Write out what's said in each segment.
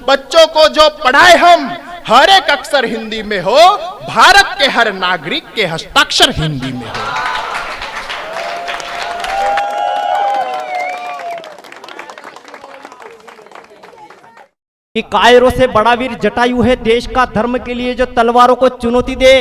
बच्चों को जो पढ़ाए हम हर एक अक्षर हिंदी में हो, भारत के हर नागरिक के हस्ताक्षर हिंदी में हो। कि कायरों से बड़ा वीर जटायु है, देश का धर्म के लिए जो तलवारों को चुनौती दे।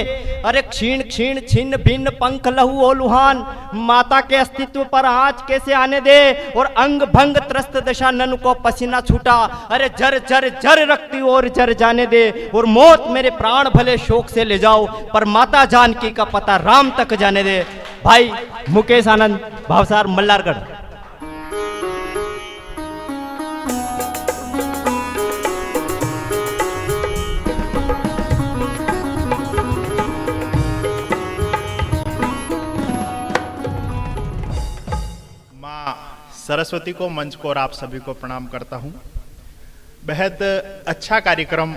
अरे क्षीण क्षीण छिन्न भिन्न पंख लहू ओ लुहान, माता के अस्तित्व पर आंच कैसे आने दे। और अंग भंग त्रस्त दशा नन को पसीना छूटा, अरे जर जर जर रखती और जर जाने दे। और मौत मेरे प्राण भले शोक से ले जाओ, पर माता जानकी का पता राम तक जाने दे। भाई मुकेश आनंद, भावसार, मल्हारगढ़। सरस्वती को, मंच को और आप सभी को प्रणाम करता हूं। बेहद अच्छा कार्यक्रम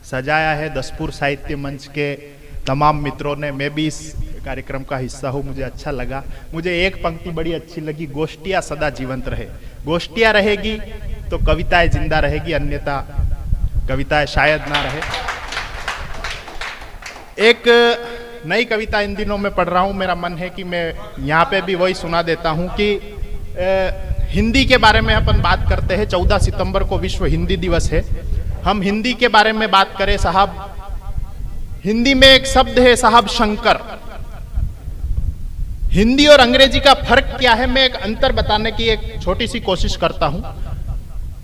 सजाया है दसपुर साहित्य मंच के तमाम मित्रों ने। मैं भी इस कार्यक्रम का हिस्सा हूं, मुझे अच्छा लगा। मुझे एक पंक्ति बड़ी अच्छी लगी, गोष्ठियां सदा जीवंत रहे। गोष्ठियां रहेगी तो कविताएं जिंदा रहेगी, अन्यथा कविताएं शायद ना रहे। एक नई कविता इन दिनों में पढ़ रहा हूं, मेरा मन है कि मैं यहाँ पे भी वही सुना देता हूं कि हिंदी के बारे में अपन बात करते हैं। 14 सितंबर को विश्व हिंदी दिवस है। हम हिंदी के बारे में बात करें साहब, हिंदी में एक शब्द है साहब शंकर। हिंदी और अंग्रेजी का फर्क क्या है, मैं एक अंतर बताने की एक छोटी सी कोशिश करता हूं।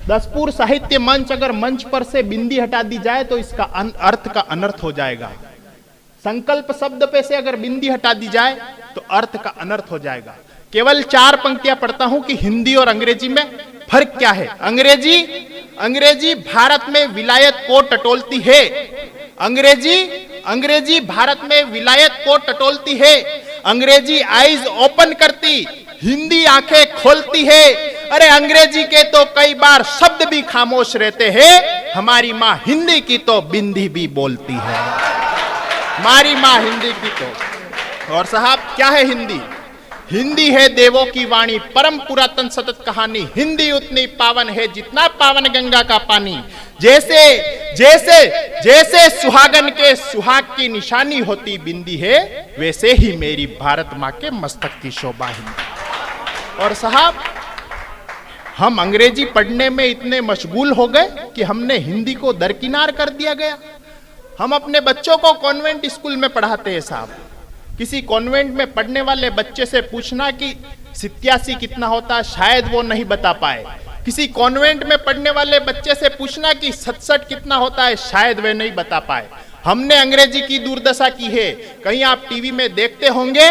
दसपुर साहित्य मंच, अगर मंच पर से बिंदी हटा दी जाए तो इसका अर्थ का अनर्थ हो जाएगा। संकल्प शब्द पे से अगर बिंदी हटा दी जाए तो अर्थ का अनर्थ हो जाएगा। केवल 4 पंक्तियां पढ़ता हूं कि हिंदी और अंग्रेजी में फर्क क्या है। अंग्रेजी भारत में विलायत को टटोलती है। अंग्रेजी भारत में विलायत को टटोलती है। अंग्रेजी आईज ओपन करती, हिंदी आंखें खोलती है। अरे अंग्रेजी के तो कई बार शब्द भी खामोश रहते हैं, हमारी माँ हिंदी की तो बिंदी भी बोलती है। हमारी माँ हिंदी की तो। और साहब क्या है हिंदी? हिंदी है देवों की वाणी, परम पुरातन सतत कहानी। हिंदी उतनी पावन है जितना पावन गंगा का पानी। जैसे जैसे जैसे सुहागन के सुहाग की निशानी होती बिंदी है, वैसे ही मेरी भारत माँ के मस्तक की शोभा हिंदी। और साहब हम अंग्रेजी पढ़ने में इतने मशगूल हो गए कि हमने हिंदी को दरकिनार कर दिया गया। हम अपने बच्चों को कॉन्वेंट स्कूल में पढ़ाते हैं साहब। किसी कॉन्वेंट में पढ़ने वाले बच्चे से पूछना कि 87 कितना होता, शायद वो नहीं बता पाए। किसी कॉन्वेंट में पढ़ने वाले बच्चे से पूछना कि 67 कितना होता है, शायद वे नहीं बता पाए। हमने अंग्रेजी की दुर्दशा की है। कहीं आप टीवी में देखते होंगे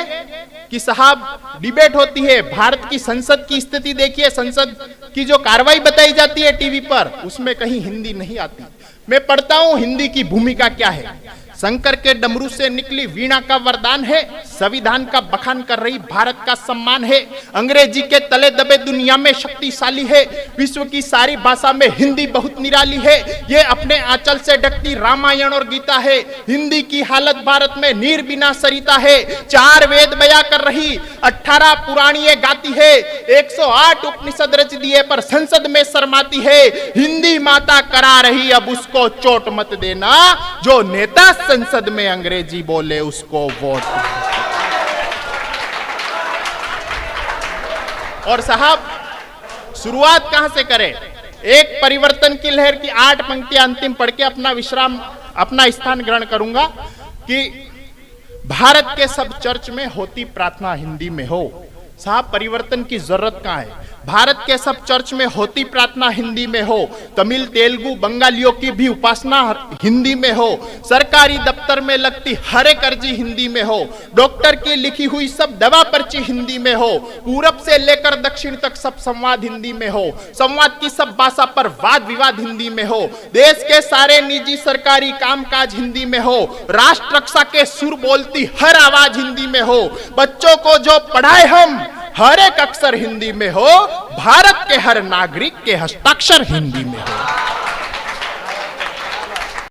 कि साहब डिबेट होती है, भारत की संसद की स्थिति देखिए, संसद की जो कार्रवाई बताई जाती है टीवी पर, उसमें कहीं हिंदी नहीं आती। मैं पढ़ता हूं हिंदी की भूमिका क्या है। शंकर के डमरू से निकली वीणा का वरदान है, संविधान का बखान कर रही भारत का सम्मान है। अंग्रेजी के तले दबे दुनिया में शक्तिशाली है, विश्व की सारी भाषा में हिंदी बहुत निराली है। ये अपने आंचल से ढकती रामायण और गीता है। हिंदी की हालत भारत में नीर बिना सरिता है। 4 वेद बयां कर रही, 18 पुराणियां गाती है। 108 उपनिषद रच दिए पर संसद में शर्माती है। हिंदी माता करा रही, अब उसको चोट मत देना, जो नेता संसद में अंग्रेजी बोले उसको वोट। और साहब शुरुआत कहां से करें? एक परिवर्तन की लहर की 8 पंक्तियां अंतिम पढ़ के अपना स्थान ग्रहण करूंगा कि भारत के सब चर्च में होती प्रार्थना हिंदी में हो। साहब परिवर्तन की जरूरत कहां है? भारत के सब चर्च में होती प्रार्थना हिंदी में हो। तमिल, तेलुगु, बंगालियों की भी उपासना हिंदी में हो। सरकारी दफ्तर में लगती हर एक अर्जी हिंदी में हो। डॉक्टर की लिखी हुई सब दवा पर्ची हिंदी में हो। पूरब से लेकर दक्षिण तक सब संवाद हिंदी में हो। संवाद की सब भाषा पर वाद विवाद हिंदी में हो। देश के सारे निजी सरकारी कामकाज हिंदी में हो। राष्ट्र रक्षा के सुर बोलती हर आवाज हिंदी में हो। बच्चों को जो पढ़ाए हम हर एक अक्षर हिंदी में हो। भारत के हर नागरिक के हस्ताक्षर हिंदी में हो।